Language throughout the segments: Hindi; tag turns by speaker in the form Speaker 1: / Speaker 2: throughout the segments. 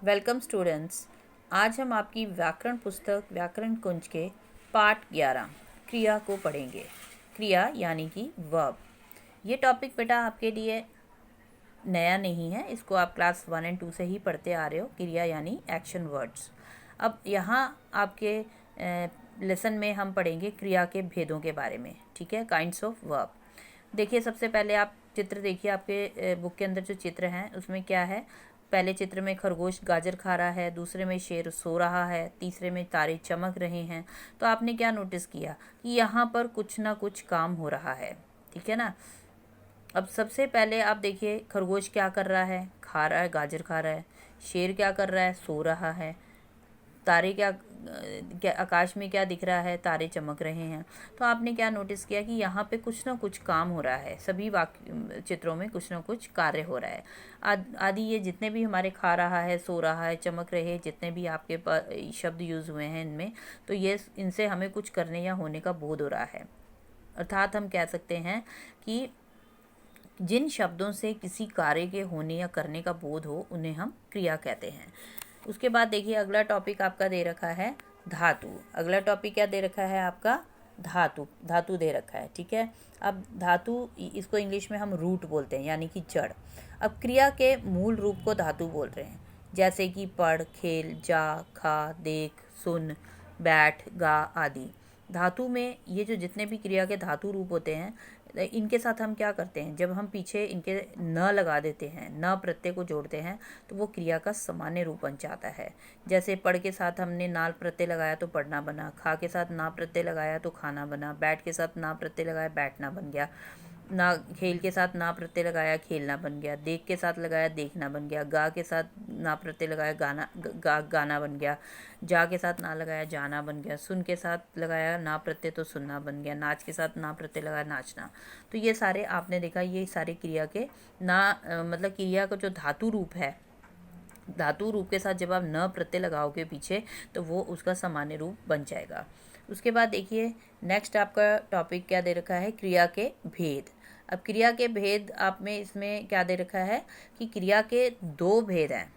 Speaker 1: Welcome students. आज हम आपकी व्याकरण पुस्तक व्याकरण कुंज के पाठ 11 क्रिया को पढ़ेंगे। क्रिया यानी कि वर्ब। ये टॉपिक बेटा आपके लिए नया नहीं है, इसको आप क्लास 1 और 2 से ही पढ़ते आ रहे हो। क्रिया यानी एक्शन वर्ड्स। अब यहाँ आपके लेसन में हम पढ़ेंगे क्रिया के भेदों के बारे में। ठीक है, काइंड्स ऑफ वर्ब। देखिए, सबसे पहले आप चित्र देखिए। आपके बुक के अंदर जो चित्र हैं उसमें क्या है। पहले चित्र में खरगोश गाजर खा रहा है, दूसरे में शेर सो रहा है, तीसरे में तारे चमक रहे हैं। तो आपने क्या नोटिस किया कि यहाँ पर कुछ ना कुछ काम हो रहा है। ठीक है ना। अब सबसे पहले आप देखिए, खरगोश क्या कर रहा है, खा रहा है, गाजर खा रहा है। शेर क्या कर रहा है, सो रहा है। तारे क्या आकाश में क्या दिख रहा है, तारे चमक रहे हैं। तो आपने क्या नोटिस किया कि यहाँ पे कुछ ना कुछ काम हो रहा है। सभी वाक्य चित्रों में कुछ ना कुछ कार्य हो रहा है। आदि ये जितने भी हमारे खा रहा है, सो रहा है, चमक रहे हैं, जितने भी आपके शब्द यूज़ हुए हैं इनमें, तो ये इनसे हमें कुछ करने या होने का बोध हो रहा है। अर्थात हम कह सकते हैं कि जिन शब्दों से किसी कार्य के होने या करने का बोध हो उन्हें हम क्रिया कहते हैं। उसके बाद देखिए, अगला टॉपिक आपका दे रखा है धातु। अगला टॉपिक क्या दे रखा है आपका, धातु। धातु दे रखा है। ठीक है। अब धातु, इसको इंग्लिश में हम रूट बोलते हैं, यानी कि जड़। अब क्रिया के मूल रूप को धातु बोल रहे हैं, जैसे कि पढ़, खेल, जा, खा, देख, सुन, बैठ, गा आदि। धातु में ये जो जितने भी क्रिया के धातु रूप होते हैं, इनके साथ हम क्या करते हैं, जब हम पीछे इनके न लगा देते हैं, न प्रत्यय को जोड़ते हैं, तो वो क्रिया का सामान्य रूप बन जाता है। जैसे पढ़ के साथ हमने नाल प्रत्यय लगाया तो पढ़ना बना, खा के साथ ना प्रत्यय लगाया तो खाना बना, बैठ के साथ ना प्रत्यय लगाया बैठना बन गया, ना खेल के साथ ना प्रत्यय लगाया खेलना बन गया, देख के साथ लगाया देखना बन गया, गा के साथ ना प्रत्यय लगाया गाना बन गया, जा के साथ ना लगाया जाना बन गया, सुन के साथ लगाया ना प्रत्यय तो सुनना बन गया, नाच के साथ ना प्रत्यय लगाया नाचना। तो ये सारे आपने देखा, ये सारे क्रिया के मतलब क्रिया का जो धातु रूप है, धातु रूप के साथ जब आप न प्रत्यय लगाओगे पीछे, तो वो उसका सामान्य रूप बन जाएगा। उसके बाद देखिए, नेक्स्ट आपका टॉपिक क्या दे रखा है, क्रिया के भेद। अब क्रिया के भेद आप में इसमें क्या दे रखा है कि क्रिया के दो भेद हैं।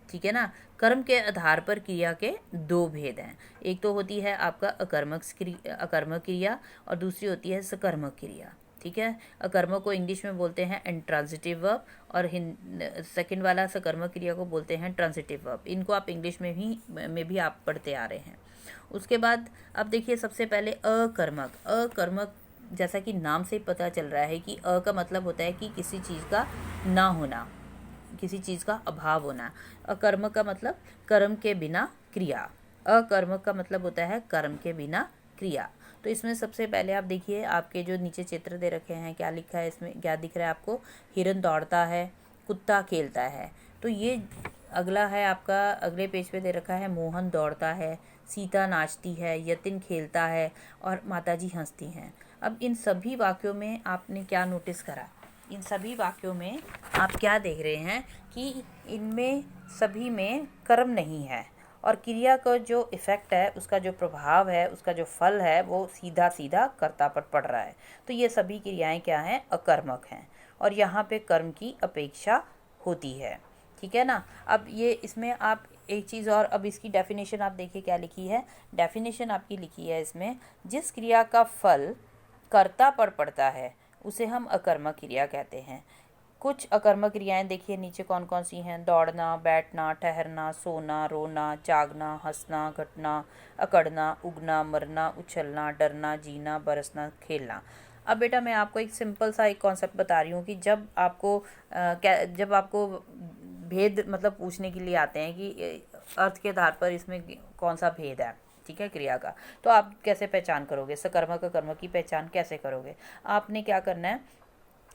Speaker 1: ठीक है ना। कर्म के आधार पर क्रिया के दो भेद हैं। एक तो होती है आपका अकर्मक क्रिया और दूसरी होती है सकर्मक क्रिया। ठीक है। अकर्मक को इंग्लिश में बोलते हैं इंट्रांजिटिव वर्ब, और सेकंड वाला सकर्मक क्रिया को बोलते हैं ट्रांजिटिव वर्ब। इनको आप इंग्लिश में भी आप पढ़ते आ रहे हैं। उसके बाद अब देखिए, सबसे पहले अकर्मक। अकर्मक जैसा कि नाम से पता चल रहा है कि अ का मतलब होता है कि किसी चीज़ का ना होना, किसी चीज़ का अभाव होना। अकर्मक का मतलब कर्म के बिना क्रिया। अकर्मक का मतलब होता है कर्म के बिना क्रिया। तो इसमें सबसे पहले आप देखिए, आपके जो नीचे चित्र दे रखे हैं, क्या लिखा है इसमें, क्या दिख रहा है आपको, हिरन दौड़ता है, कुत्ता खेलता है। तो ये अगला है आपका, अगले पेज पे दे रखा है, मोहन दौड़ता है, सीता नाचती है, यतिन खेलता है और माताजी हंसती हैं। अब इन सभी वाक्यों में आपने क्या नोटिस करा, इन सभी वाक्यों में आप क्या देख रहे हैं कि इनमें सभी में कर्म नहीं है, और क्रिया का जो इफ़ेक्ट है, उसका जो प्रभाव है, उसका जो फल है, वो सीधा सीधा कर्ता पर पड़ रहा है। तो ये सभी क्रियाएं क्या हैं, अकर्मक हैं, और यहाँ पे कर्म की अपेक्षा होती है। ठीक है ना। अब ये इसमें आप एक चीज़ और, अब इसकी डेफिनेशन आप देखिए क्या लिखी है। डेफिनेशन आपकी लिखी है इसमें, जिस क्रिया का फल कर्ता पर पड़ता है उसे हम अकर्मक क्रिया कहते हैं। कुछ अकर्मक क्रियाएं देखिए नीचे कौन कौन सी हैं, दौड़ना, बैठना, ठहरना, सोना, रोना, जागना, हंसना, घटना, अकड़ना, उगना, मरना, उछलना, डरना, जीना, बरसना, खेलना। अब बेटा मैं आपको एक सिंपल सा एक कॉन्सेप्ट बता रही हूँ कि जब आपको भेद मतलब पूछने के लिए आते हैं कि अर्थ के आधार पर इसमें कौन सा भेद है, ठीक है, क्रिया का, तो आप कैसे पहचान करोगे, सकर्मक अकर्मक की पहचान कैसे करोगे। आपने क्या करना है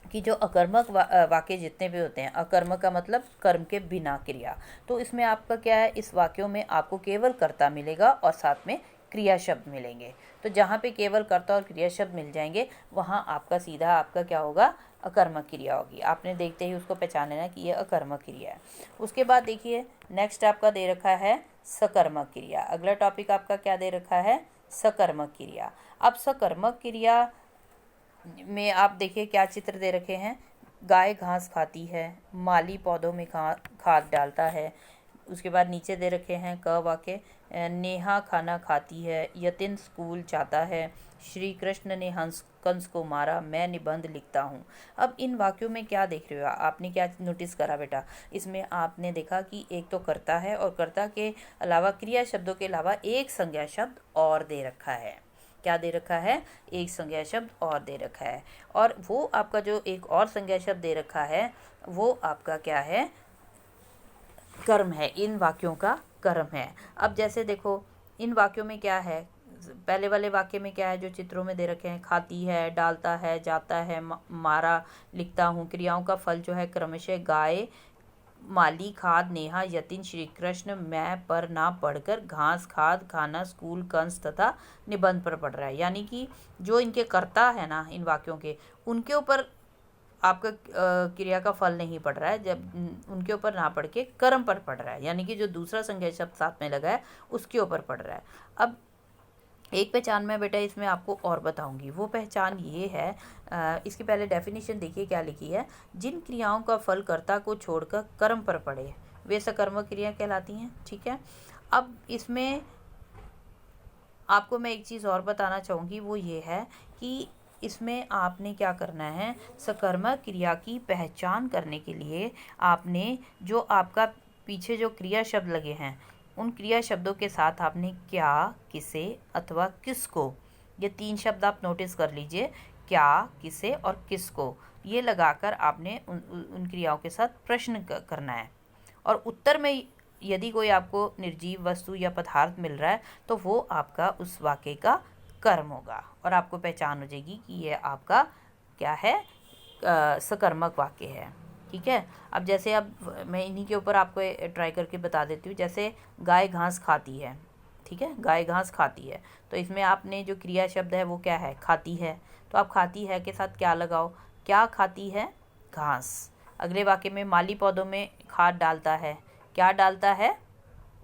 Speaker 1: कि जो अकर्मक वाक्य जितने भी होते हैं, अकर्मक का मतलब कर्म के बिना क्रिया, तो इसमें आपका क्या है, इस वाक्यों में आपको केवल कर्ता मिलेगा और साथ में क्रिया शब्द मिलेंगे। तो जहाँ पे केवल कर्ता और क्रिया शब्द मिल जाएंगे, वहाँ आपका सीधा आपका क्या होगा, अकर्मक क्रिया होगी। आपने देखते ही उसको पहचान लेना कि ये अकर्मक क्रिया है। उसके बाद देखिए, नेक्स्ट आपका दे रखा है सकर्मक क्रिया। अगला टॉपिक आपका क्या दे रखा है, सकर्मक क्रिया। अब सकर्मक क्रिया में आप देखिए क्या चित्र दे रखे हैं, गाय घास खाती है, माली पौधों में खाद डालता है, उसके बाद नीचे दे रखे हैं क वाक्य, नेहा खाना खाती है, यतिन स्कूल जाता है, श्री कृष्ण ने हंस कंस को मारा, मैं निबंध लिखता हूँ। अब इन वाक्यों में क्या देख रहे हो, आपने क्या नोटिस करा बेटा? इसमें आपने देखा कि एक तो कर्ता है और कर्ता के अलावा क्रिया शब्दों के अलावा एक संज्ञा शब्द और दे रखा है। क्या दे रखा है? एक संज्ञा शब्द और दे रखा है। और वो आपका जो एक और संज्ञा शब्द दे रखा है वो आपका क्या है? कर्म है। इन वाक्यों का कर्म है। अब जैसे देखो इन वाक्यों में क्या है, पहले वाले वाक्य में क्या है जो चित्रों में दे रखे हैं, खाती है, डालता है, जाता है, मारा, लिखता हूँ। क्रियाओं का फल जो है क्रमशः गाय, माली, खाद, नेहा, यतिन, श्री कृष्ण, मैं पर ना पढ़कर, घास, खाद, खाना, स्कूल, कंस तथा निबंध पर पढ़ रहा है। यानी कि जो इनके कर्ता है ना इन वाक्यों के, उनके ऊपर आपका क्रिया का फल नहीं पड़ रहा है, जब उनके ऊपर ना पढ़ के कर्म पर पड़ रहा है, यानी कि जो दूसरा संज्ञा शब्द साथ में लगा है उसके ऊपर पड़ रहा है। अब एक पहचान मैं बेटा इसमें आपको और बताऊंगी। वो पहचान ये है, इसकी पहले डेफिनेशन देखिए क्या लिखी है। जिन क्रियाओं का फल कर्ता को छोड़कर कर्म पर पड़े वे सकर्मक क्रिया कहलाती हैं। ठीक है। अब इसमें आपको मैं एक चीज़ और बताना चाहूँगी, वो ये है कि इसमें आपने क्या करना है, सकर्मक क्रिया की पहचान करने के लिए आपने जो आपका पीछे जो क्रिया शब्द लगे हैं उन क्रिया शब्दों के साथ आपने क्या, किसे अथवा किसको, ये 3 शब्द आप नोटिस कर लीजिए, क्या, किसे और किसको, ये लगाकर आपने उन क्रियाओं के साथ प्रश्न करना है। और उत्तर में यदि कोई आपको निर्जीव वस्तु या पदार्थ मिल रहा है तो वो आपका उस वाक्य का कर्म होगा और आपको पहचान हो जाएगी कि ये आपका क्या है, सकर्मक वाक्य है। ठीक है। अब जैसे अब मैं इन्हीं के ऊपर आपको ट्राई करके बता देती हूँ। जैसे गाय घास खाती है। ठीक है, गाय घास खाती है, तो इसमें आपने जो क्रिया शब्द है वो क्या है, खाती है। तो आप खाती है के साथ क्या लगाओ, क्या खाती है, घास। अगले वाक्य में माली पौधों में खाद डालता है, क्या डालता है,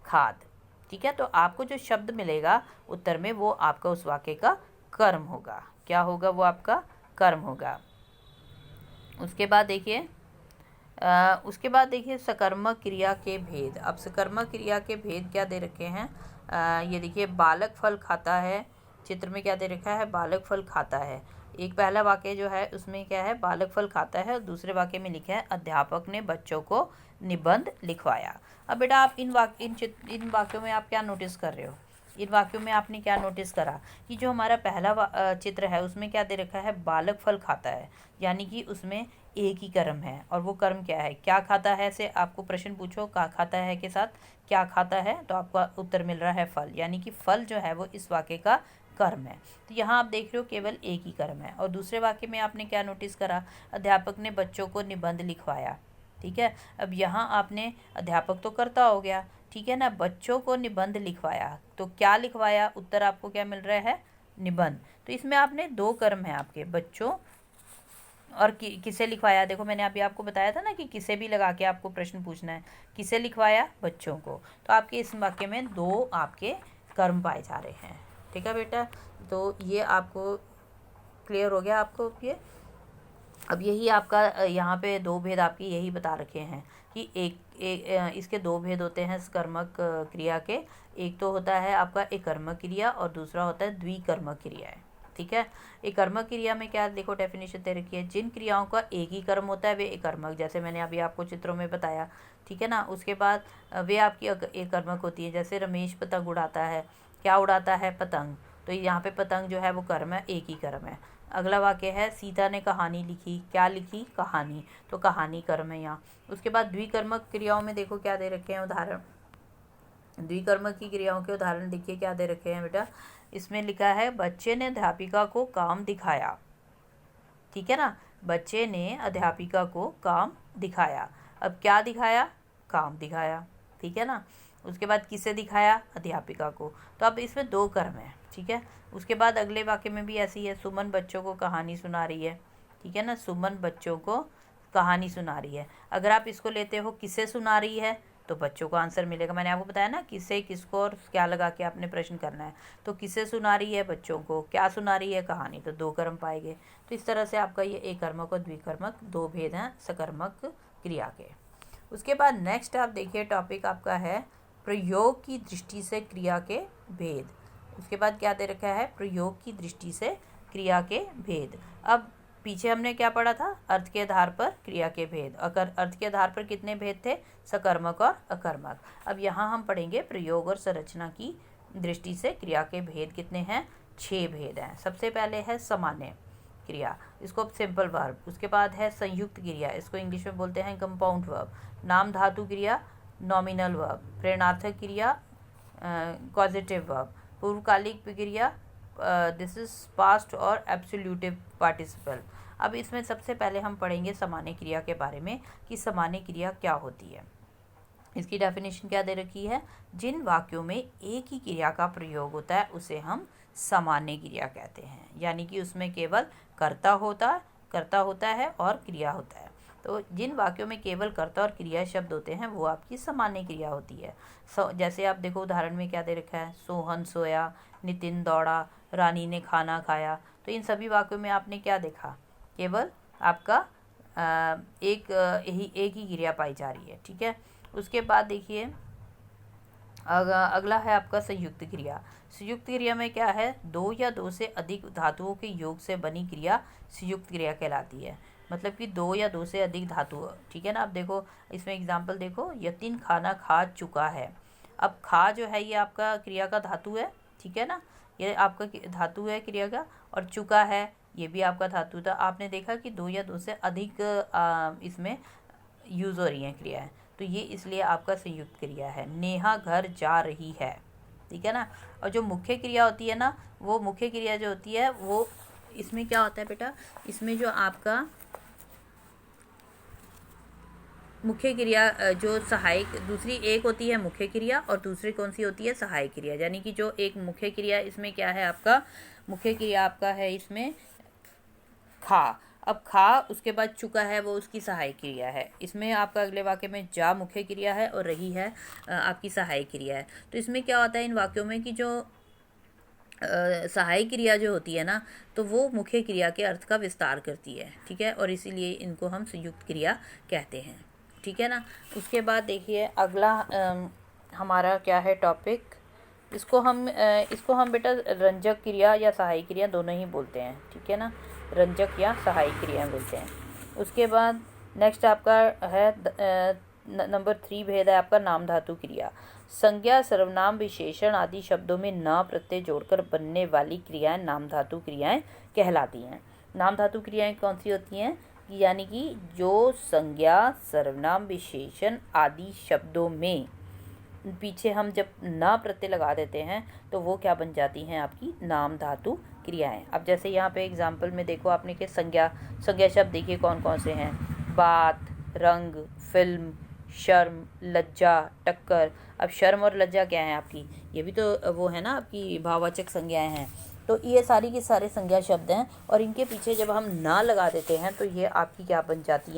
Speaker 1: खाद। ठीक है। तो आपको जो शब्द मिलेगा उत्तर में वो आपका उस वाक्य का कर्म होगा। क्या होगा, वो आपका कर्म होगा। उसके बाद देखिए सकर्मक क्रिया के भेद। अब सकर्मक क्रिया के भेद क्या दे रखे हैं, ये देखिए बालक फल खाता है। चित्र में क्या दे रखा है, बालक फल खाता है। एक पहला वाक्य जो है उसमें क्या है, बालक फल खाता है, और दूसरे वाक्य में लिखा है अध्यापक ने बच्चों को निबंध लिखवाया। अब बेटा आप इन वाक्यों में आप क्या नोटिस कर रहे हो, इन वाक्यों में आपने क्या नोटिस करा कि जो हमारा पहला चित्र है उसमें क्या दे रखा है, बालक फल खाता है, यानी कि उसमें एक ही कर्म है। और वो कर्म क्या है, क्या खाता है से आपको प्रश्न पूछो, क्या खाता है के साथ क्या खाता है, तो आपका उत्तर मिल रहा है फल, यानी कि फल जो है वो इस वाक्य का कर्म है। तो यहाँ आप देख रहे हो केवल एक ही कर्म है। और दूसरे वाक्य में आपने क्या नोटिस करा, अध्यापक ने बच्चों को निबंध लिखवाया। ठीक है। अब यहाँ आपने अध्यापक तो करता हो गया, ठीक है ना, बच्चों को निबंध लिखवाया, तो क्या लिखवाया, उत्तर आपको क्या मिल रहा है, निबंध। तो इसमें आपने 2 कर्म है आपके, बच्चों और किसे लिखवाया। देखो मैंने अभी आपको बताया था ना कि किसे भी लगा के आपको प्रश्न पूछना है, किसे लिखवाया, बच्चों को। तो आपके इस वाक्य में 2 आपके कर्म पाए जा रहे हैं। ठीक है बेटा, तो ये आपको क्लियर हो गया आपको ये। अब यही आपका यहाँ पे 2 भेद आपके यही बता रखे हैं कि इसके 2 भेद होते हैं सकर्मक क्रिया के। एक तो होता है आपका एकर्मक क्रिया और दूसरा होता है द्विकर्मक क्रिया है। ठीक है। एकर्मक क्रिया में क्या, देखो डेफिनेशन दे रखी है, जिन क्रियाओं का एक ही कर्म होता है वे एकर्मक, जैसे मैंने अभी आपको चित्रों में बताया। ठीक है ना। उसके बाद वे आपकी एकर्मक होती है। जैसे रमेश पतंग उड़ाता है, क्या उड़ाता है, पतंग, तो यहाँ पे पतंग जो है वो कर्म है, एक ही कर्म है। अगला वाक्य है सीता ने कहानी लिखी, क्या लिखी, कहानी, तो कहानी कर्म है यहाँ। उसके बाद द्विकर्मक क्रियाओं में देखो क्या दे रखे हैं उदाहरण, द्विकर्मक की क्रियाओं के उदाहरण देखिए क्या दे रखे हैं बेटा। इसमें लिखा है बच्चे ने अध्यापिका को काम दिखाया। ठीक है ना, बच्चे ने अध्यापिका को काम दिखाया। अब क्या दिखाया, काम दिखाया। ठीक है ना। उसके बाद किसे दिखाया, अध्यापिका को। तो अब इसमें 2 कर्म है। ठीक है। उसके बाद अगले वाक्य में भी ऐसी है, सुमन बच्चों को कहानी सुना रही है। ठीक है ना, सुमन बच्चों को कहानी सुना रही है। अगर आप इसको लेते हो किसे सुना रही है, तो बच्चों को आंसर मिलेगा। मैंने आपको बताया ना किसे, किसको और क्या लगा के आपने प्रश्न करना है। तो किसे सुना रही है, बच्चों को, क्या सुना रही है, कहानी, तो 2 कर्म पाएंगे। तो इस तरह से आपका ये एकर्मक और द्विकर्मक 2 भेद हैं सकर्मक क्रिया के। उसके बाद नेक्स्ट आप देखिए टॉपिक आपका है प्रयोग की दृष्टि से क्रिया के भेद। उसके बाद क्या दे रखा है, प्रयोग की दृष्टि से क्रिया के भेद। अब पीछे हमने क्या पढ़ा था, अर्थ के आधार पर क्रिया के भेद। अगर अर्थ के आधार पर कितने भेद थे, सकर्मक और अकर्मक। अब यहाँ हम पढ़ेंगे प्रयोग और संरचना की दृष्टि से क्रिया के भेद कितने हैं, 6 भेद हैं। सबसे पहले है सामान्य क्रिया, इसको सिंपल वर्ब। उसके बाद है संयुक्त क्रिया, इसको इंग्लिश में बोलते हैं कंपाउंड वर्ब। नाम धातु क्रिया, नॉमिनल वर्ब। प्रेरणार्थक क्रिया, कॉजेटिव वर्ब। पूर्वकालिक क्रिया, दिस इज पास्ट और एब्सोल्यूटिव पार्टिसिपल। अब इसमें सबसे पहले हम पढ़ेंगे सामान्य क्रिया के बारे में कि सामान्य क्रिया क्या होती है। इसकी डेफिनेशन क्या दे रखी है, जिन वाक्यों में एक ही क्रिया का प्रयोग होता है उसे हम सामान्य क्रिया कहते हैं, यानी कि उसमें केवल कर्ता होता है और क्रिया होता है। तो जिन वाक्यों में केवल कर्ता और क्रिया शब्द होते हैं वो आपकी सामान्य क्रिया होती है। जैसे आप देखो उदाहरण में क्या दे रखा है, सोहन सोया, नितिन दौड़ा, रानी ने खाना खाया। तो इन सभी वाक्यों में आपने क्या देखा, केवल आपका एक ही क्रिया पाई जा रही है, ठीक है। उसके बाद देखिए अगला है आपका संयुक्त क्रिया। संयुक्त क्रिया में क्या है, 2 या 2 से अधिक धातुओं के योग से बनी क्रिया संयुक्त क्रिया कहलाती है। मतलब कि 2 या 2 से अधिक धातु, ठीक है ना। अब देखो इसमें एग्जाम्पल देखो, यतिन खाना खा चुका है। अब खा जो है ये आपका क्रिया का धातु है, ठीक है ना, ये आपका धातु है क्रिया का, और चुका है ये भी आपका धातु था। आपने देखा कि 2 या 2 से अधिक इसमें यूज़ हो रही हैं क्रियाएं, तो ये इसलिए आपका संयुक्त क्रिया है। नेहा घर जा रही है, ठीक है ना। और जो मुख्य क्रिया होती है ना, वो मुख्य क्रिया जो होती है वो इसमें क्या होता है बेटा, इसमें जो आपका मुख्य क्रिया जो सहायक, दूसरी एक होती है मुख्य क्रिया और दूसरी कौन सी होती है, सहायक क्रिया। यानी कि जो एक मुख्य क्रिया इसमें क्या है, आपका मुख्य क्रिया आपका है इसमें खा। अब खा उसके बाद चुका है वो उसकी सहायक क्रिया है। इसमें आपका अगले वाक्य में जा मुख्य क्रिया है और रही है आपकी सहायक क्रिया है। तो इसमें क्या होता है इन वाक्यों में कि जो सहायक क्रिया जो होती है ना, तो वो मुख्य क्रिया के अर्थ का विस्तार करती है, ठीक है, और इसीलिए इनको हम संयुक्त क्रिया कहते हैं, ठीक है ना। उसके बाद देखिए अगला हमारा क्या है टॉपिक, इसको हम बेटा रंजक क्रिया या सहायक क्रिया दोनों ही बोलते हैं, ठीक है ना, रंजक या सहायक क्रिया बोलते हैं। उसके बाद नेक्स्ट आपका है नंबर 3 भेद है आपका नाम धातु क्रिया। संज्ञा, सर्वनाम, विशेषण आदि शब्दों में न प्रत्यय जोड़कर बनने वाली क्रियाएं नाम धातु क्रियाएं कहलाती हैं। नाम धातु क्रियाएं कौन सी होती हैं, यानी कि जो संज्ञा, सर्वनाम, विशेषण आदि शब्दों में पीछे हम जब न प्रत्यय लगा देते हैं तो वो क्या बन जाती हैं, आपकी नाम धातु क्रियाएं। अब जैसे यहाँ पे एग्जाम्पल में देखो आपने कि संज्ञा शब्द देखिए कौन कौन से हैं, बात, रंग, फिल्म, शर्म, लज्जा, टक्कर। अब शर्म और लज्जा क्या है आपकी, ये भी तो वो है ना आपकी भाववाचक संज्ञाएं हैं। तो ये सारी की सारे संज्ञा शब्द हैं और इनके पीछे जब हम ना लगा देते हैं तो ये आपकी क्या बन जाती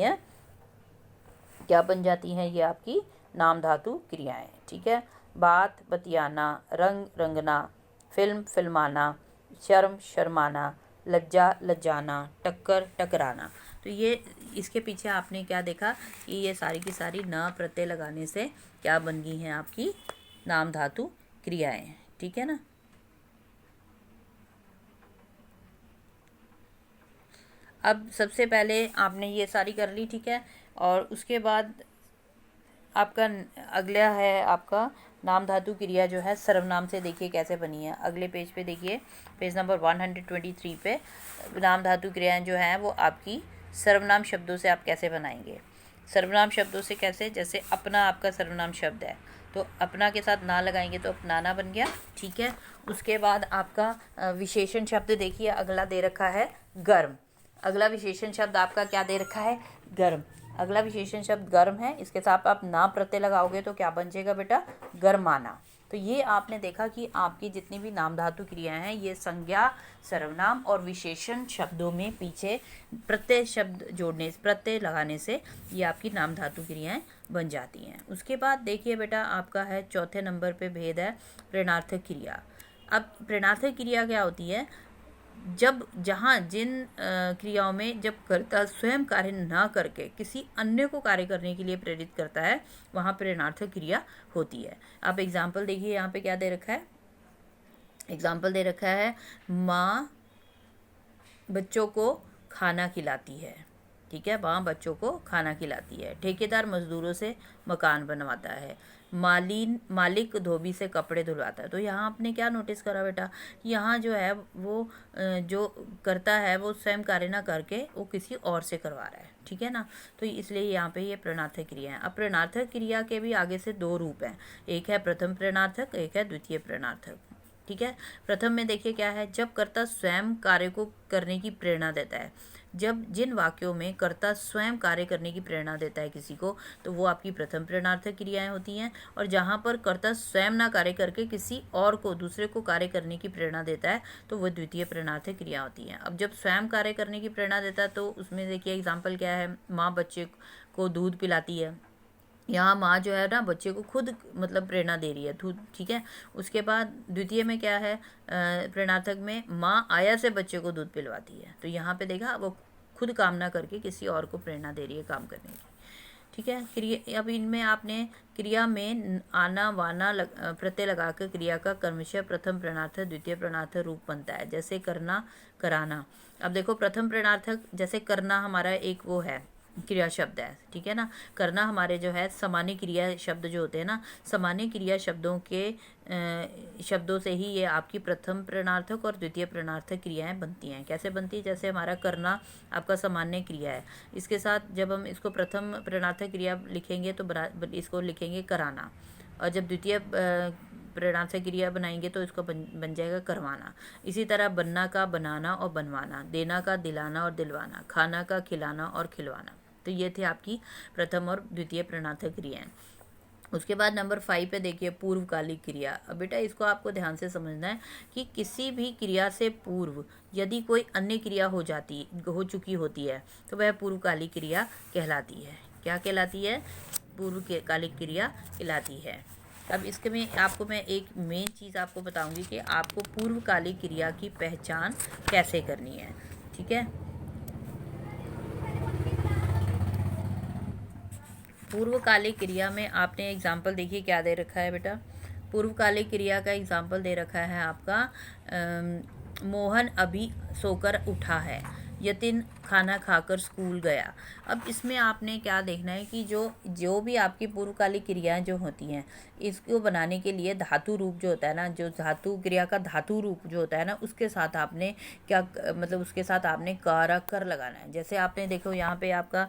Speaker 1: हैं, ये आपकी नाम धातु क्रियाएं, ठीक है। बात, बतियाना, रंग, रंगना, फिल्म, फिल्माना, शर्म, शर्माना, लज्जा, लज्जाना, टक्कर, टकराना। तो ये इसके पीछे आपने क्या देखा कि ये सारी की सारी न प्रत्यय लगाने से क्या बन गई हैं, आपकी नाम धातु क्रियाएं, ठीक है ना। अब सबसे पहले आपने ये सारी कर ली, ठीक है, और उसके बाद आपका अगला है आपका नाम धातु क्रिया जो है सर्वनाम से। देखिए कैसे बनी है, अगले पेज पे देखिए, पेज नंबर 123 पे नाम धातु क्रियाएं जो हैं वो आपकी सर्वनाम शब्दों से आप कैसे बनाएंगे। सर्वनाम शब्दों से कैसे, जैसे अपना आपका सर्वनाम शब्द है तो अपना के साथ ना लगाएंगे तो अपनाना बन गया, ठीक है। उसके बाद आपका विशेषण शब्द देखिए अगला दे रखा है गर्म। अगला विशेषण शब्द आपका क्या दे रखा है, गर्म। अगला विशेषण शब्द गर्म है, इसके साथ आप ना प्रत्यय लगाओगे तो क्या बन जाएगा बेटा, गर्माना। तो ये आपने देखा कि आपकी जितनी भी नाम धातु क्रियाएं हैं ये संज्ञा, सर्वनाम और विशेषण शब्दों में पीछे प्रत्यय लगाने से ये आपकी नाम धातु क्रियाएं बन जाती हैं। उसके बाद देखिए बेटा आपका है चौथे नंबर पे भेद है प्रेरणार्थक क्रिया। अब प्रेरणार्थक क्रिया क्या होती है, जब जहाँ जिन क्रियाओं में जब कर्ता स्वयं कार्य न करके किसी अन्य को कार्य करने के लिए प्रेरित करता है, वहाँ प्रेरणार्थक क्रिया होती है। आप एग्जाम्पल देखिए, यहाँ पे क्या दे रखा है, एग्जाम्पल दे रखा है, माँ बच्चों को खाना खिलाती है। ठीक है, माँ बच्चों को खाना खिलाती है। ठेकेदार मजदूरों से मकान बनवाता है। मालिक धोबी से कपड़े धुलवाता है। तो यहाँ आपने क्या नोटिस करा बेटा, यहाँ जो है वो जो करता है वो स्वयं कार्य ना करके वो किसी और से करवा रहा है। ठीक है ना, तो इसलिए यहाँ पे ये प्रेरणार्थक क्रिया है। अब प्रेरणार्थक क्रिया के भी आगे से दो रूप हैं, एक है प्रथम प्रेरणार्थक, एक है द्वितीय प्रेरणार्थक। ठीक है, प्रथम में देखिए क्या है, जब कर्ता स्वयं कार्य को करने की प्रेरणा देता है। जब जिन वाक्यों में कर्ता स्वयं कार्य करने की प्रेरणा देता है किसी को, तो वो आपकी प्रथम प्रेरणार्थक क्रियाएं होती हैं। और जहाँ पर कर्ता स्वयं ना कार्य करके किसी और को, दूसरे को कार्य करने की प्रेरणा देता है, तो वो द्वितीय प्रेरणार्थक क्रिया होती हैं। अब जब स्वयं कार्य करने की प्रेरणा देता है तो उसमें देखिए एग्जाम्पल क्या है, माँ बच्चे को दूध पिलाती है। यहाँ माँ जो है ना बच्चे को खुद मतलब प्रेरणा दे रही है, ठीक है। उसके बाद द्वितीय में क्या है, प्रेरणार्थक में माँ आया से बच्चे को दूध पिलवाती है। तो यहाँ पे देखा, वो खुद काम ना करके किसी और को प्रेरणा दे रही है काम करने की। ठीक है, क्रिया, अब इनमें आपने क्रिया में आना वाना प्रत्यय लगाकर क्रिया का क्रमशः प्रथम प्रेरणार्थक द्वितीय प्रेरणार्थक रूप बनता है। जैसे करना, कराना। अब देखो प्रथम प्रेरणार्थक, जैसे करना हमारा एक वो है क्रिया शब्द है। ठीक है ना, करना हमारे जो है सामान्य क्रिया शब्द जो होते हैं ना, सामान्य क्रिया शब्दों के शब्दों से ही ये आपकी प्रथम प्रेरणार्थक और द्वितीय प्रेरणार्थक क्रियाएं बनती हैं। कैसे बनती है, जैसे हमारा करना आपका सामान्य क्रिया है, इसके साथ जब हम इसको प्रथम प्रेरणार्थक क्रिया लिखेंगे तो इसको लिखेंगे कराना, और जब द्वितीय प्रेरणार्थक क्रिया बनाएंगे तो इसको बन जाएगा करवाना। इसी तरह बनना का बनाना और बनवाना, देना का दिलाना और दिलवाना, खाना का खिलाना और खिलवाना। तो ये थे आपकी प्रथम और द्वितीय प्रेरणार्थक क्रियाएं। उसके बाद नंबर 5 पे देखिए पूर्वकालिक क्रिया। अब बेटा इसको आपको ध्यान से समझना है कि किसी भी क्रिया से पूर्व यदि कोई अन्य क्रिया हो चुकी होती है तो वह पूर्वकालिक क्रिया कहलाती है। क्या कहलाती है, पूर्वकालिक क्रिया कहलाती है। अब इसके में आपको मैं एक मेन चीज़ आपको बताऊंगी कि आपको पूर्वकालिक क्रिया की पहचान कैसे करनी है। ठीक है, पूर्वकालिक क्रिया में आपने एग्जाम्पल देखिए क्या दे रखा है बेटा, पूर्वकालिक क्रिया का एग्जाम्पल दे रखा है आपका मोहन अभी सोकर उठा है, यतिन खाना खाकर स्कूल गया। अब इसमें आपने क्या देखना है कि जो भी आपकी पूर्वकालिक क्रियाएं जो होती हैं, इसको बनाने के लिए धातु रूप जो होता है ना, जो धातु क्रिया का धातु रूप जो होता है ना, उसके साथ आपने क्या मतलब उसके साथ आपने कर लगाना है। जैसे आपने देखो यहाँ पे आपका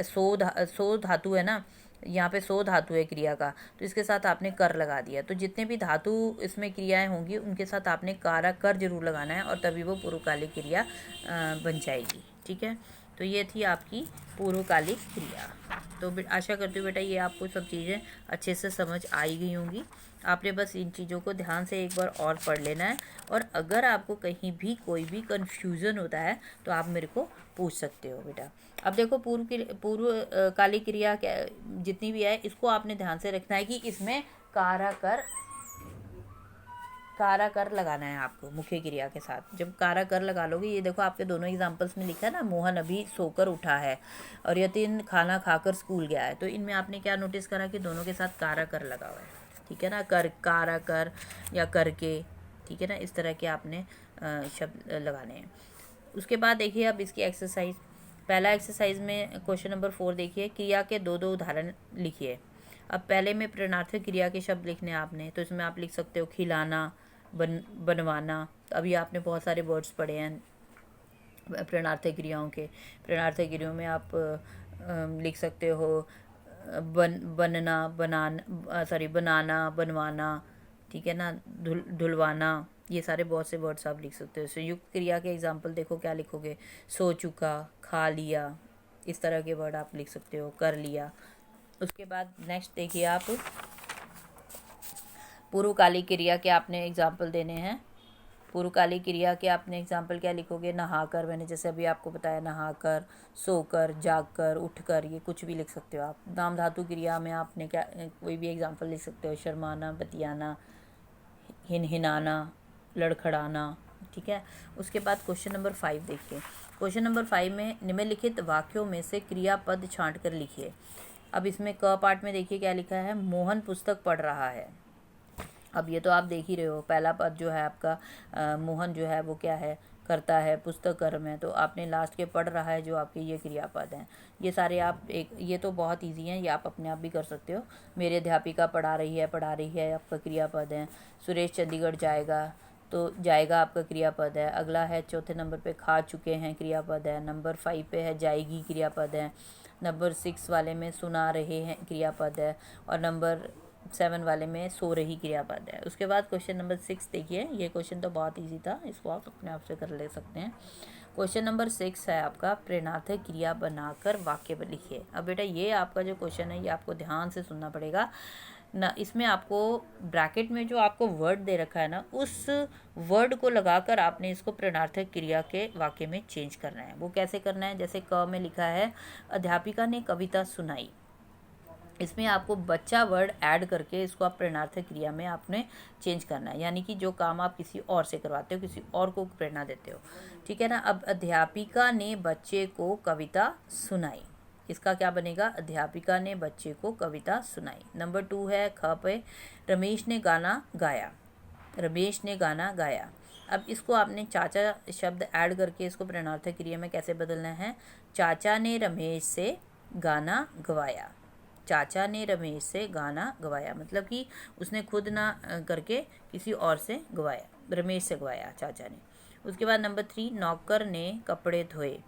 Speaker 1: सो धातु है ना, यहाँ पे सो धातु है क्रिया का, तो इसके साथ आपने कर लगा दिया। तो जितने भी धातु इसमें क्रियाएं होंगी उनके साथ आपने कर जरूर लगाना है, और तभी वो पूर्वकालिक क्रिया बन जाएगी। ठीक है, तो ये थी आपकी पूर्वकालिक क्रिया। तो आशा करती हूँ बेटा ये आपको सब चीज़ें अच्छे से समझ आई गई होंगी। आपने बस इन चीज़ों को ध्यान से एक बार और पढ़ लेना है, और अगर आपको कहीं भी कोई भी कन्फ्यूज़न होता है तो आप मेरे को पूछ सकते हो बेटा। अब देखो पूर्वकालिक क्रिया क्या जितनी भी है, इसको आपने ध्यान से रखना है कि इसमें काराकर लगाना है आपको मुख्य क्रिया के साथ। जब काराकर लगा लोगे, ये देखो आपके दोनों एग्जांपल्स में लिखा है ना, मोहन अभी सोकर उठा है और यतिन खाना खाकर स्कूल गया है। तो इनमें आपने क्या नोटिस करा कि दोनों के साथ काराकर लगा हुआ है। ठीक है ना, काराकर या करके, ठीक है ना, इस तरह के आपने शब्द लगाने हैं। उसके बाद देखिए अब इसकी एक्सरसाइज, पहला एक्सरसाइज में क्वेश्चन नंबर 4 देखिए, क्रिया के दो उदाहरण लिखिए। अब पहले में प्रेरणार्थक क्रिया के शब्द लिखने हैं आपने, तो इसमें आप लिख सकते हो खिलाना, बनवाना। अभी आपने बहुत सारे वर्ड्स पढ़े हैं प्रेरणार्थक क्रियाओं के। प्रेरणार्थक क्रियाओं में आप लिख सकते हो बनाना, बनवाना, ठीक है ना, धुलवाना, ये सारे बहुत से वर्ड्स आप लिख सकते हो। संयुक्त क्रिया के एग्जाम्पल देखो क्या लिखोगे, सो चुका, खा लिया, इस तरह के वर्ड आप लिख सकते हो, कर लिया। उसके बाद नेक्स्ट देखिए आप पूर्वकालिक क्रिया के आपने एग्जाम्पल देने हैं। पूर्वकालिक क्रिया के आपने एग्जाम्पल क्या लिखोगे, नहाकर, मैंने जैसे अभी आपको बताया, नहाकर, सोकर, जागकर, उठकर, ये कुछ भी लिख सकते हो आप। नाम धातु क्रिया में आपने क्या कोई भी एग्जाम्पल लिख सकते हो, शर्माना, बतियाना, हिनहिनाना, लड़खड़ाना, ठीक है। उसके बाद क्वेश्चन नंबर 5 देखिए। क्वेश्चन नंबर 5 में निम्नलिखित वाक्यों में से क्रियापद छांट कर लिखिए। अब इसमें क पार्ट में देखिए क्या लिखा है, मोहन पुस्तक पढ़ रहा है। अब ये तो आप देख ही रहे हो, पहला पद जो है आपका मोहन जो है वो क्या है, करता है, पुस्तक कर्म है, तो आपने लास्ट के पढ़ रहा है जो आपके ये क्रियापद हैं। ये सारे आप ये तो बहुत इजी हैं, ये आप अपने आप भी कर सकते हो। मेरी अध्यापिका पढ़ा रही है आपका क्रियापद है। सुरेश चंडीगढ़ जाएगा, तो जाएगा आपका क्रियापद है। अगला है चौथे नंबर पे खा चुके हैं क्रियापद है। नंबर 5 पे है जाएगी क्रियापद है। नंबर 6 वाले में सुना रहे हैं क्रियापद है। और नंबर 7 वाले में सो रही क्रियापद है। उसके बाद क्वेश्चन नंबर 6 देखिए, ये क्वेश्चन तो बहुत इजी था, इसको आप अपने आप से कर ले सकते हैं। क्वेश्चन नंबर 6 है आपका, प्रेरणार्थक क्रिया बनाकर वाक्य लिखिए। अब बेटा ये आपका जो क्वेश्चन है ये आपको ध्यान से सुनना पड़ेगा ना। इसमें आपको ब्रैकेट में जो आपको वर्ड दे रखा है ना, उस वर्ड को लगाकर आपने इसको प्रेरणार्थक क्रिया के वाक्य में चेंज करना है। वो कैसे करना है, जैसे क में लिखा है अध्यापिका ने कविता सुनाई, इसमें आपको बच्चा वर्ड ऐड करके इसको आप प्रेरणार्थक क्रिया में आपने चेंज करना है, यानी कि जो काम आप किसी और से करवाते हो, किसी और को प्रेरणा देते हो, ठीक है ना। अब अध्यापिका ने बच्चे को कविता सुनाई, इसका क्या बनेगा, अध्यापिका ने बच्चे को कविता सुनाई। नंबर 2 है ख पे, रमेश ने गाना गाया, रमेश ने गाना गाया। अब इसको आपने चाचा शब्द ऐड करके इसको प्रेरणार्थक क्रिया में कैसे बदलना है, चाचा ने रमेश से गाना गवाया, चाचा ने रमेश से गाना गवाया, मतलब कि उसने खुद ना करके किसी और से गवाया, रमेश से गवाया चाचा ने। उसके बाद नंबर 3, नौकर ने कपड़े धोए।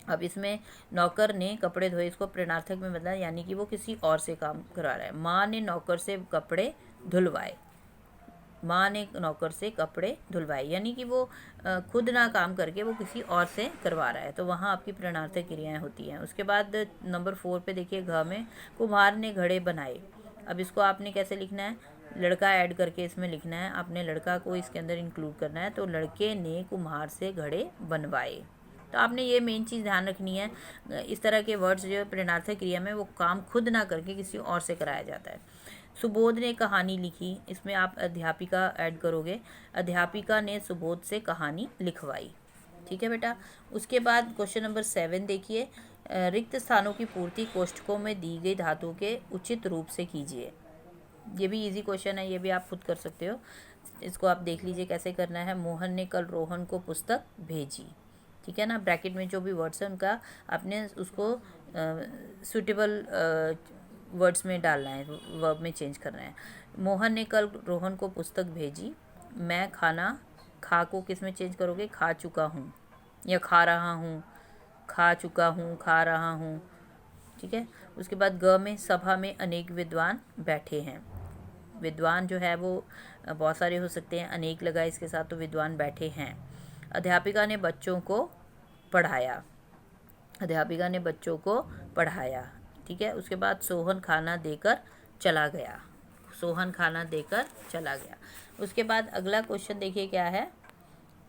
Speaker 1: अब इसमें नौकर ने कपड़े धोए, इसको प्रेरणार्थक में बदला, यानी कि वो किसी और से काम करा रहा है। माँ ने नौकर से कपड़े धुलवाए, माँ ने नौकर से कपड़े धुलवाए, यानी कि वो खुद ना काम करके वो किसी और से करवा रहा है, तो वहाँ आपकी प्रेरणार्थक क्रियाएं होती हैं। उसके बाद नंबर 4 पे देखिए, घ में कुम्हार ने घड़े बनाए। अब इसको आपने कैसे लिखना है, लड़का ऐड करके इसमें लिखना है, आपने लड़का को इसके अंदर इंक्लूड करना है, तो लड़के ने कुम्हार से घड़े बनवाए। तो आपने ये मेन चीज़ ध्यान रखनी है, इस तरह के वर्ड्स जो प्रेरणार्थक क्रिया में वो काम खुद ना करके किसी और से कराया जाता है। सुबोध ने कहानी लिखी, इसमें आप अध्यापिका ऐड करोगे, अध्यापिका ने सुबोध से कहानी लिखवाई, ठीक है बेटा। उसके बाद क्वेश्चन नंबर 7 देखिए, रिक्त स्थानों की पूर्ति कोष्ठकों में दी गई धातु के उचित रूप से कीजिए। ये भी इजी क्वेश्चन है, ये भी आप खुद कर सकते हो, इसको आप देख लीजिए कैसे करना है। मोहन ने कल रोहन को पुस्तक भेजी, ठीक है ना। ब्रैकेट में जो भी वर्ड्स है उनका आपने उसको सूटेबल वर्ड्स में डालना है, वर्ब में चेंज करना है। मोहन ने कल रोहन को पुस्तक भेजी, मैं खाना, खा को किस में चेंज करोगे, खा चुका हूँ या खा रहा हूँ, खा चुका हूँ, खा रहा हूँ, ठीक है। उसके बाद ग में सभा में अनेक विद्वान बैठे हैं, विद्वान जो है वो बहुत सारे हो सकते हैं, अनेक लगा इसके साथ, तो विद्वान बैठे हैं। अध्यापिका ने बच्चों को पढ़ाया, अध्यापिका ने बच्चों को पढ़ाया, ठीक है। उसके बाद सोहन खाना देकर चला गया, सोहन खाना देकर चला गया। उसके बाद अगला क्वेश्चन देखिए क्या है,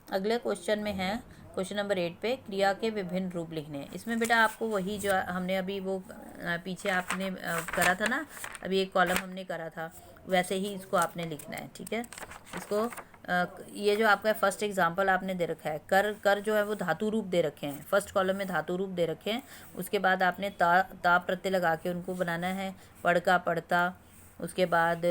Speaker 1: अगले क्वेश्चन में है क्वेश्चन नंबर 8 पे, क्रिया के विभिन्न रूप लिखने हैं। इसमें बेटा आपको वही जो हमने अभी वो पीछे आपने करा था ना, अभी एक कॉलम हमने करा था, वैसे ही इसको आपने लिखना है, ठीक है। इसको ये जो आपका फर्स्ट एग्जांपल आपने दे रखा है, कर जो है वो धातु रूप दे रखे हैं, फर्स्ट कॉलम में धातु रूप दे रखे हैं। उसके बाद आपने ता प्रत्यय लगा के उनको बनाना है, पढ़ का पढ़ता, उसके बाद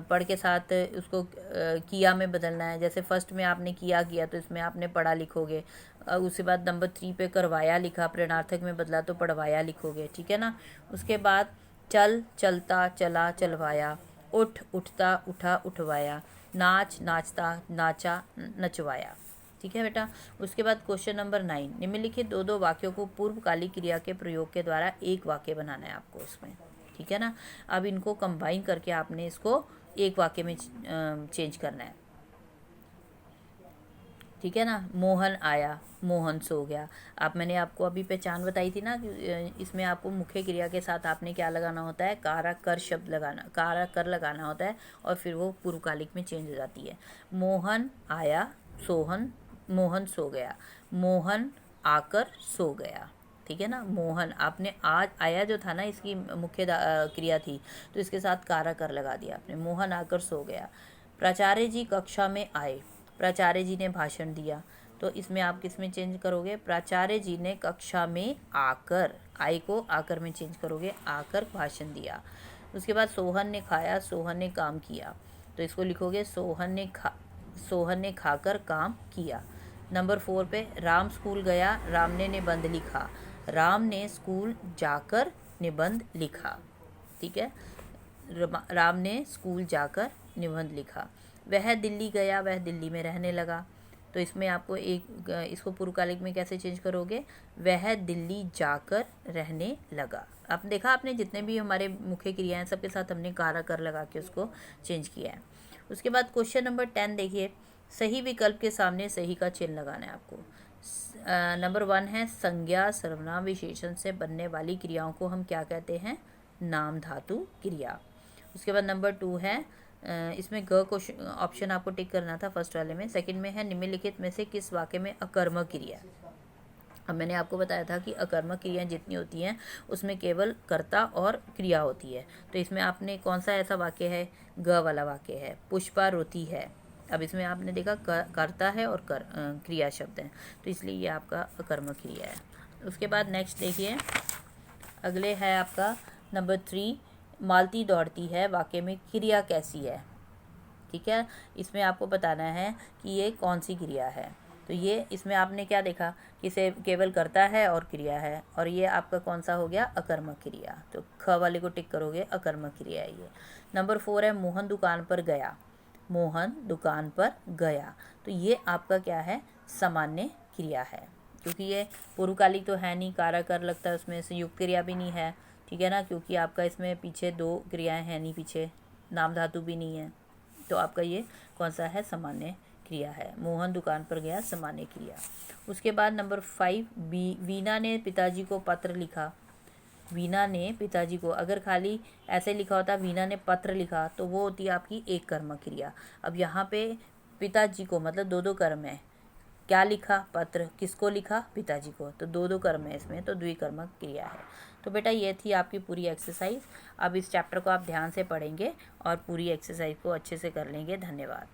Speaker 1: पढ़ के साथ उसको किया में बदलना है, जैसे फर्स्ट में आपने किया तो इसमें आपने पढ़ा लिखोगे। उसके बाद नंबर 3 पे करवाया लिखा, प्रेरणार्थक में बदला तो पढ़वाया लिखोगे, ठीक है ना। उसके बाद चल चलता, चला चलवाया, उठ उठता, उठा उठवाया, नाच नाचता, नाचा नचवाया, ठीक है बेटा। उसके बाद क्वेश्चन नंबर 9, निम्नलिखित 2 वाक्यों को पूर्वकालिक क्रिया के प्रयोग के द्वारा एक वाक्य बनाना है आपको उसमें, ठीक है ना। अब इनको कंबाइन करके आपने इसको एक वाक्य में चेंज करना है, ठीक है ना। मोहन आया, मोहन सो गया। आप मैंने आपको अभी पहचान बताई थी ना कि इसमें आपको मुख्य क्रिया के साथ आपने क्या लगाना होता है, कारा कर शब्द लगाना, कारा कर लगाना होता है, और फिर वो पूर्वकालिक में चेंज हो जाती है। मोहन आया, मोहन सो गया, मोहन आकर सो गया, ठीक है ना। मोहन आपने आज आया जो था ना, इसकी मुख्य क्रिया थी, तो इसके साथ कारा कर लगा दिया आपने, मोहन आकर सो गया। प्राचार्य जी कक्षा में आए, प्राचार्य जी ने भाषण दिया, तो इसमें आप किस में चेंज करोगे, प्राचार्य जी ने कक्षा में आकर, आई को आकर में चेंज करोगे, आकर भाषण दिया। उसके बाद सोहन ने खाया, सोहन ने काम किया, तो इसको लिखोगे सोहन ने खाकर काम किया। नंबर 4 पे राम स्कूल गया, राम ने निबंध लिखा, राम ने स्कूल जाकर निबंध लिखा। ठीक है, राम ने स्कूल जाकर निबंध लिखा। वह दिल्ली गया, वह दिल्ली में रहने लगा, तो इसमें आपको इसको पूर्वकालिक में कैसे चेंज करोगे, वह दिल्ली जाकर रहने लगा। आपने देखा, आपने जितने भी हमारे मुख्य क्रिया हैं सबके साथ हमने कारा कर लगा के उसको चेंज किया है। उसके बाद क्वेश्चन नंबर 10 देखिए, सही विकल्प के सामने सही का चिन्ह लगाना है आपको। नंबर 1 है संज्ञा सर्वनाम विशेषण से बनने वाली क्रियाओं को हम क्या कहते हैं, नाम धातु क्रिया। उसके बाद नंबर 2 है, इसमें ग क्वेश्चन ऑप्शन आपको टिक करना था फर्स्ट वाले में। सेकंड में है निम्नलिखित में से किस वाक्य में अकर्मक क्रिया। अब मैंने आपको बताया था कि अकर्मक क्रियाएं जितनी होती हैं उसमें केवल कर्ता और क्रिया होती है, तो इसमें आपने कौन सा ऐसा वाक्य है, ग वाला वाक्य है, पुष्पा रोती है। अब इसमें आपने देखा कर्ता है और क्रिया शब्द है, तो इसलिए ये आपका अकर्मक क्रिया है। उसके बाद नेक्स्ट देखिए, अगले है आपका नंबर 3, मालती दौड़ती है वाक्य में क्रिया कैसी है। ठीक है, इसमें आपको बताना है कि ये कौन सी क्रिया है। तो ये इसमें आपने क्या देखा कि इसे केवल करता है और क्रिया है, और ये आपका कौन सा हो गया, अकर्मक क्रिया। तो ख वाले को टिक करोगे, अकर्मक क्रिया है ये। नंबर 4 है मोहन दुकान पर गया, मोहन दुकान पर गया, तो ये आपका क्या है, सामान्य क्रिया है, क्योंकि ये पूर्वकालिक तो है नहीं, कारा कर लगता है, उसमें संयुक्त क्रिया भी नहीं है। ठीक है ना, क्योंकि आपका इसमें पीछे 2 क्रियाएं हैं नहीं, पीछे नाम धातु भी नहीं है, तो आपका ये कौन सा है, सामान्य क्रिया है। मोहन दुकान पर गया, सामान्य क्रिया। उसके बाद नंबर 5, वीना ने पिताजी को पत्र लिखा, वीना ने पिताजी को, अगर खाली ऐसे लिखा होता वीना ने पत्र लिखा तो वो होती है आपकी एक कर्मक क्रिया। अब यहाँ पे पिताजी को मतलब 2 कर्म है, क्या लिखा, पत्र, किसको लिखा, पिताजी को, तो 2 कर्म है इसमें, तो द्विकर्मक क्रिया है। तो बेटा ये थी आपकी पूरी एक्सरसाइज। अब इस चैप्टर को आप ध्यान से पढ़ेंगे और पूरी एक्सरसाइज को अच्छे से कर लेंगे। धन्यवाद।